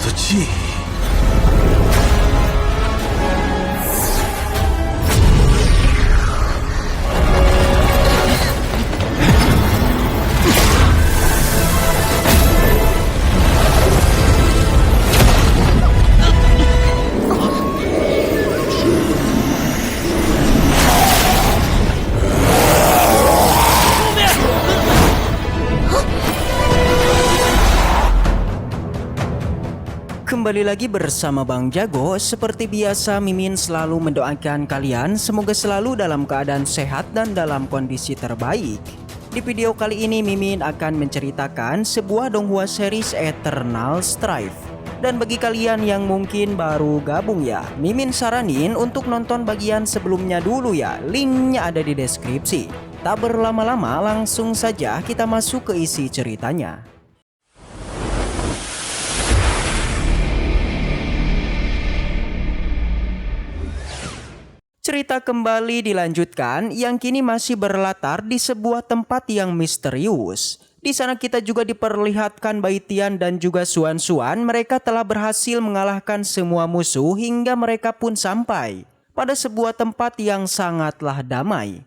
的记忆。 Kembali lagi bersama Bang Jago. Seperti biasa, Mimin selalu mendoakan kalian semoga selalu dalam keadaan sehat dan dalam kondisi terbaik. Di video kali ini Mimin akan menceritakan sebuah donghua series Eternal Strife. Dan bagi kalian yang mungkin baru gabung ya, Mimin saranin untuk nonton bagian sebelumnya dulu ya. Linknya ada di deskripsi. Tak berlama-lama, langsung saja kita masuk ke isi ceritanya. Cerita kembali dilanjutkan yang kini masih berlatar di sebuah tempat yang misterius. Di sana kita juga diperlihatkan Baitian dan juga Xuan-Xuan, mereka telah berhasil mengalahkan semua musuh hingga mereka pun sampai pada sebuah tempat yang sangatlah damai.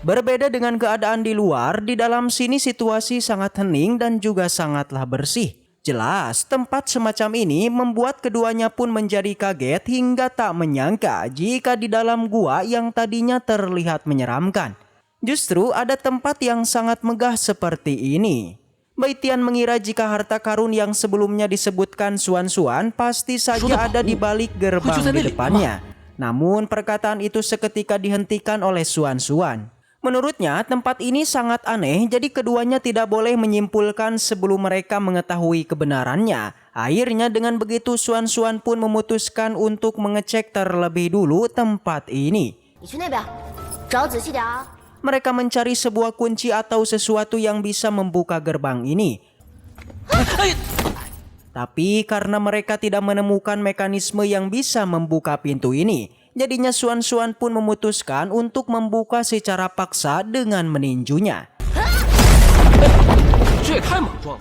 Berbeda dengan keadaan di luar, di dalam sini situasi sangat hening dan juga sangatlah bersih. Jelas, tempat semacam ini membuat keduanya pun menjadi kaget hingga tak menyangka jika di dalam gua yang tadinya terlihat menyeramkan, justru ada tempat yang sangat megah seperti ini. Baitian mengira jika harta karun yang sebelumnya disebutkan Xuan-Xuan pasti saja ada di balik gerbang di depannya. Namun perkataan itu seketika dihentikan oleh Xuan-Xuan. Menurutnya tempat ini sangat aneh, jadi keduanya tidak boleh menyimpulkan sebelum mereka mengetahui kebenarannya. Akhirnya dengan begitu Xuan-Xuan pun memutuskan untuk mengecek terlebih dulu tempat ini. Mereka mencari sebuah kunci atau sesuatu yang bisa membuka gerbang ini. Tapi karena mereka tidak menemukan mekanisme yang bisa membuka pintu ini, jadinya Xuan-Xuan pun memutuskan untuk membuka secara paksa dengan meninjunya.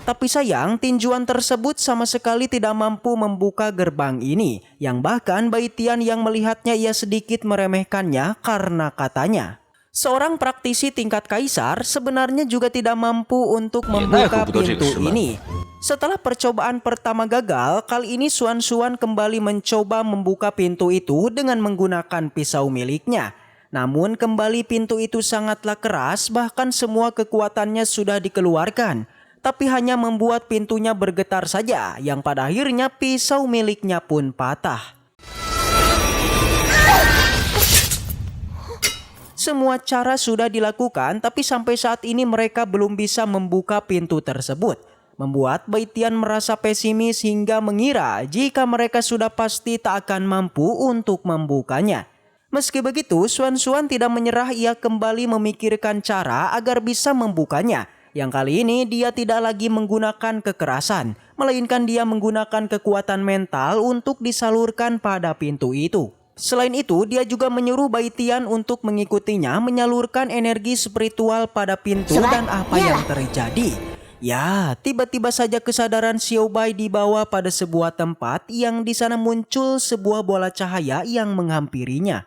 Tapi sayang, tinjuan tersebut sama sekali tidak mampu membuka gerbang ini, yang bahkan Baitian yang melihatnya ia sedikit meremehkannya karena katanya, seorang praktisi tingkat kaisar sebenarnya juga tidak mampu untuk membuka pintu ini. Setelah percobaan pertama gagal, kali ini Xuan-Xuan kembali mencoba membuka pintu itu dengan menggunakan pisau miliknya. Namun kembali pintu itu sangatlah keras, bahkan semua kekuatannya sudah dikeluarkan. Tapi hanya membuat pintunya bergetar saja, yang pada akhirnya pisau miliknya pun patah. Semua cara sudah dilakukan, tapi sampai saat ini mereka belum bisa membuka pintu tersebut. Membuat Baitian merasa pesimis hingga mengira jika mereka sudah pasti tak akan mampu untuk membukanya. Meski begitu, Xuan-Xuan tidak menyerah, ia kembali memikirkan cara agar bisa membukanya. Yang kali ini dia tidak lagi menggunakan kekerasan, melainkan dia menggunakan kekuatan mental untuk disalurkan pada pintu itu. Selain itu, dia juga menyuruh Baitian untuk mengikutinya menyalurkan energi spiritual pada pintu dan apa yang terjadi. Ya, tiba-tiba saja kesadaran Xiao Bai dibawa pada sebuah tempat yang di sana muncul sebuah bola cahaya yang menghampirinya.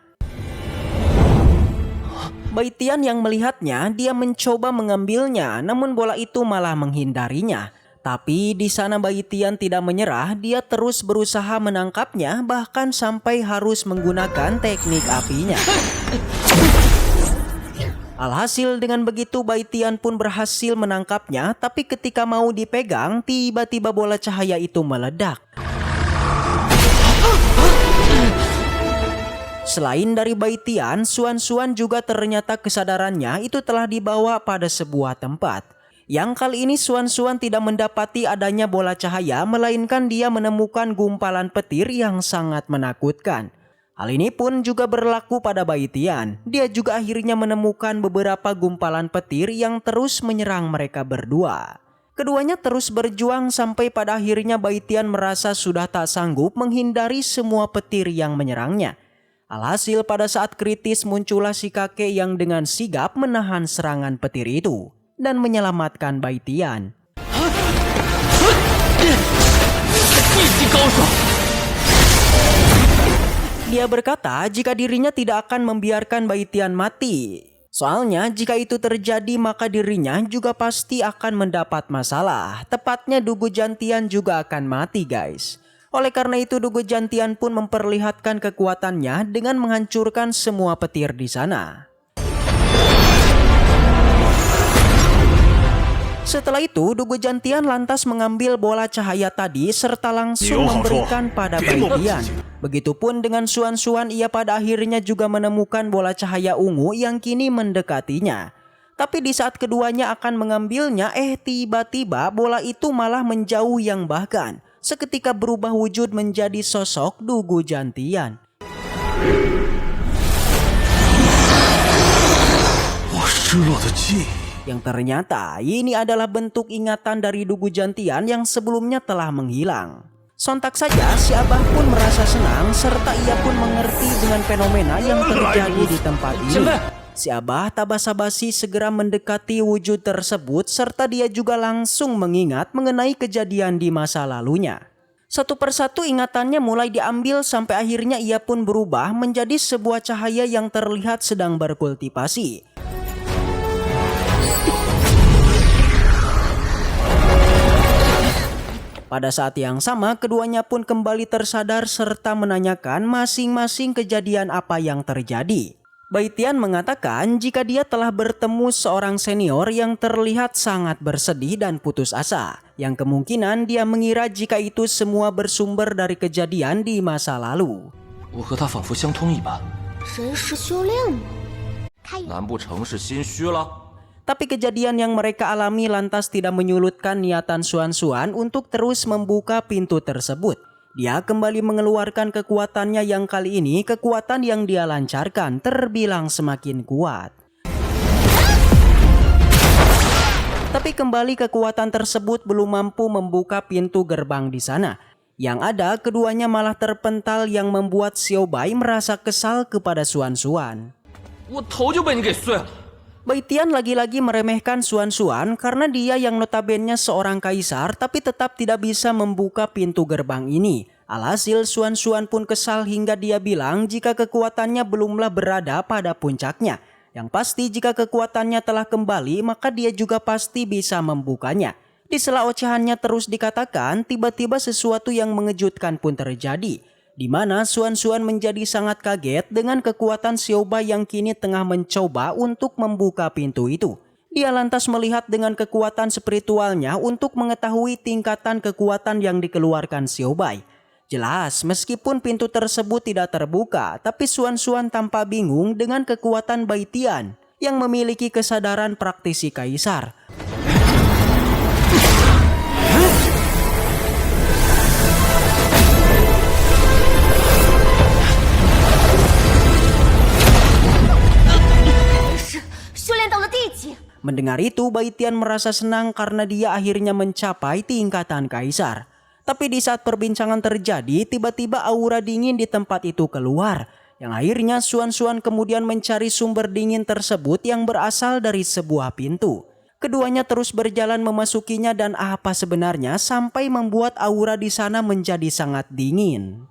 Baitian yang melihatnya, dia mencoba mengambilnya, namun bola itu malah menghindarinya. Tapi di sana Baitian tidak menyerah, dia terus berusaha menangkapnya, bahkan sampai harus menggunakan teknik apinya. Alhasil dengan begitu Baitian pun berhasil menangkapnya, tapi ketika mau dipegang, tiba-tiba bola cahaya itu meledak. Selain dari Baitian, Xuan-Xuan juga ternyata kesadarannya itu telah dibawa pada sebuah tempat. Yang kali ini Xuan-Xuan tidak mendapati adanya bola cahaya, melainkan dia menemukan gumpalan petir yang sangat menakutkan. Hal ini pun juga berlaku pada Baitian. Dia juga akhirnya menemukan beberapa gumpalan petir yang terus menyerang mereka berdua. Keduanya terus berjuang sampai pada akhirnya Baitian merasa sudah tak sanggup menghindari semua petir yang menyerangnya. Alhasil pada saat kritis muncullah si kakek yang dengan sigap menahan serangan petir itu. dan menyelamatkan Bai Tian. Dia berkata jika dirinya tidak akan membiarkan Bai Tian mati. Soalnya jika itu terjadi maka dirinya juga pasti akan mendapat masalah. Tepatnya Dugu Jantian juga akan mati guys. Oleh karena itu Dugu Jantian pun memperlihatkan kekuatannya dengan menghancurkan semua petir di sana. Setelah itu, Dugu Jantian lantas mengambil bola cahaya tadi serta langsung memberikan pada Bai Tian. Begitupun dengan Xuan, ia pada akhirnya juga menemukan bola cahaya ungu yang kini mendekatinya. Tapi di saat keduanya akan mengambilnya, tiba-tiba bola itu malah menjauh yang bahkan seketika berubah wujud menjadi sosok Dugu Jantian. Yang ternyata ini adalah bentuk ingatan dari Dugu Jantian yang sebelumnya telah menghilang. Sontak saja si Abah pun merasa senang serta ia pun mengerti dengan fenomena yang terjadi di tempat ini. Si Abah tak basa-basi segera mendekati wujud tersebut serta dia juga langsung mengingat mengenai kejadian di masa lalunya. Satu persatu ingatannya mulai diambil sampai akhirnya ia pun berubah menjadi sebuah cahaya yang terlihat sedang berkultivasi. Pada saat yang sama, keduanya pun kembali tersadar serta menanyakan masing-masing kejadian apa yang terjadi. Bai Tian mengatakan jika dia telah bertemu seorang senior yang terlihat sangat bersedih dan putus asa, yang kemungkinan dia mengira jika itu semua bersumber dari kejadian di masa lalu. Tapi kejadian yang mereka alami lantas tidak menyulutkan niatan Xuan untuk terus membuka pintu tersebut. Dia kembali mengeluarkan kekuatannya yang kali ini kekuatan yang dia lancarkan terbilang semakin kuat. Tapi kembali kekuatan tersebut belum mampu membuka pintu gerbang di sana. Yang ada keduanya malah terpental yang membuat Xiao Bai merasa kesal kepada Xuan. Bai Tian lagi-lagi meremehkan Xuan karena dia yang notabene seorang kaisar tapi tetap tidak bisa membuka pintu gerbang ini. Alhasil Xuan pun kesal hingga dia bilang jika kekuatannya belumlah berada pada puncaknya. Yang pasti jika kekuatannya telah kembali maka dia juga pasti bisa membukanya. Di sela ocehannya terus dikatakan tiba-tiba sesuatu yang mengejutkan pun terjadi. Di mana Xuan menjadi sangat kaget dengan kekuatan Xiao Bai yang kini tengah mencoba untuk membuka pintu itu. Dia lantas melihat dengan kekuatan spiritualnya untuk mengetahui tingkatan kekuatan yang dikeluarkan Xiao Bai. Jelas meskipun pintu tersebut tidak terbuka, tapi Xuan tampak bingung dengan kekuatan Bai Tian yang memiliki kesadaran praktisi kaisar. Mendengar itu, Bai Tian merasa senang karena dia akhirnya mencapai tingkatan kaisar. Tapi di saat perbincangan terjadi, tiba-tiba aura dingin di tempat itu keluar. Yang akhirnya Xuan kemudian mencari sumber dingin tersebut yang berasal dari sebuah pintu. Keduanya terus berjalan memasukinya dan apa sebenarnya sampai membuat aura di sana menjadi sangat dingin.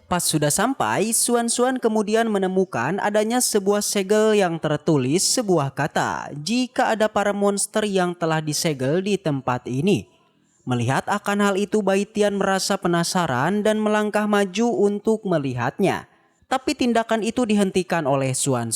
Pas sudah sampai, Xuan kemudian menemukan adanya sebuah segel yang tertulis sebuah kata jika ada para monster yang telah disegel di tempat ini. Melihat akan hal itu, Bai Tian merasa penasaran dan melangkah maju untuk melihatnya. Tapi tindakan itu dihentikan oleh Xuan.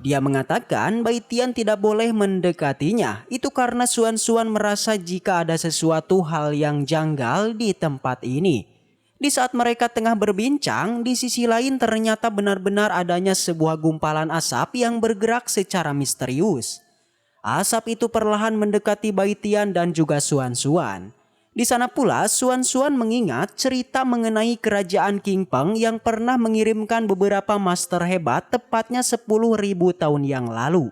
Dia mengatakan Bai Tian tidak boleh mendekatinya. Itu karena Xuan merasa jika ada sesuatu hal yang janggal di tempat ini. Di saat mereka tengah berbincang, di sisi lain ternyata benar-benar adanya sebuah gumpalan asap yang bergerak secara misterius. Asap itu perlahan mendekati Bai Tian dan juga Xuan. Di sana pula Xuan mengingat cerita mengenai kerajaan King Peng yang pernah mengirimkan beberapa master hebat tepatnya 10.000 tahun yang lalu.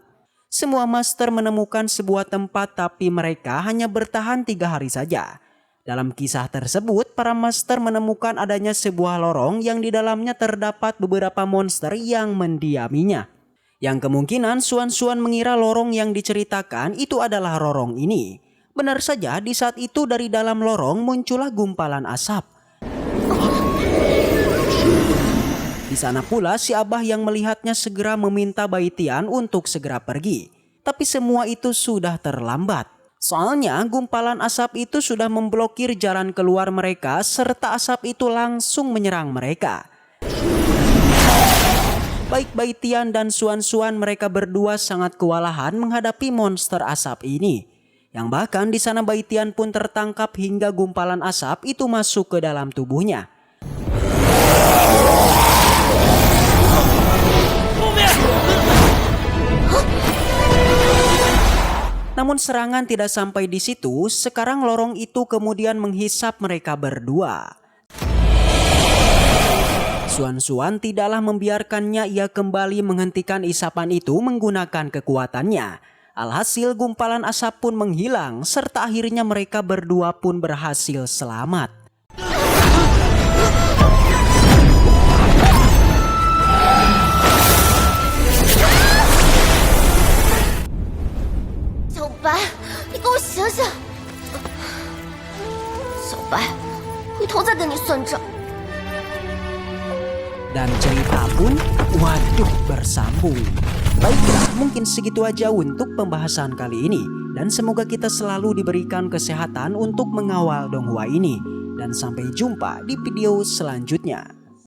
Semua master menemukan sebuah tempat tapi mereka hanya bertahan 3 hari saja. Dalam kisah tersebut, para master menemukan adanya sebuah lorong yang di dalamnya terdapat beberapa monster yang mendiaminya. Yang kemungkinan Xuan mengira lorong yang diceritakan itu adalah lorong ini. Benar saja, di saat itu dari dalam lorong muncullah gumpalan asap. Di sana pula si Abah yang melihatnya segera meminta Baitian untuk segera pergi. Tapi semua itu sudah terlambat. Soalnya gumpalan asap itu sudah memblokir jalan keluar mereka serta asap itu langsung menyerang mereka. Baik Baitian dan Xuan mereka berdua sangat kewalahan menghadapi monster asap ini. Yang bahkan di sana Baitian pun tertangkap hingga gumpalan asap itu masuk ke dalam tubuhnya. Namun serangan tidak sampai di situ, sekarang lorong itu kemudian menghisap mereka berdua. Xuan tidaklah membiarkannya, ia kembali menghentikan isapan itu menggunakan kekuatannya. Alhasil gumpalan asap pun menghilang serta akhirnya mereka berdua pun berhasil selamat. Dan cerita pun waduh bersambung. Baiklah, mungkin segitu aja untuk pembahasan kali ini. Dan semoga kita selalu diberikan kesehatan untuk mengawal Donghua ini. Dan sampai jumpa di video selanjutnya.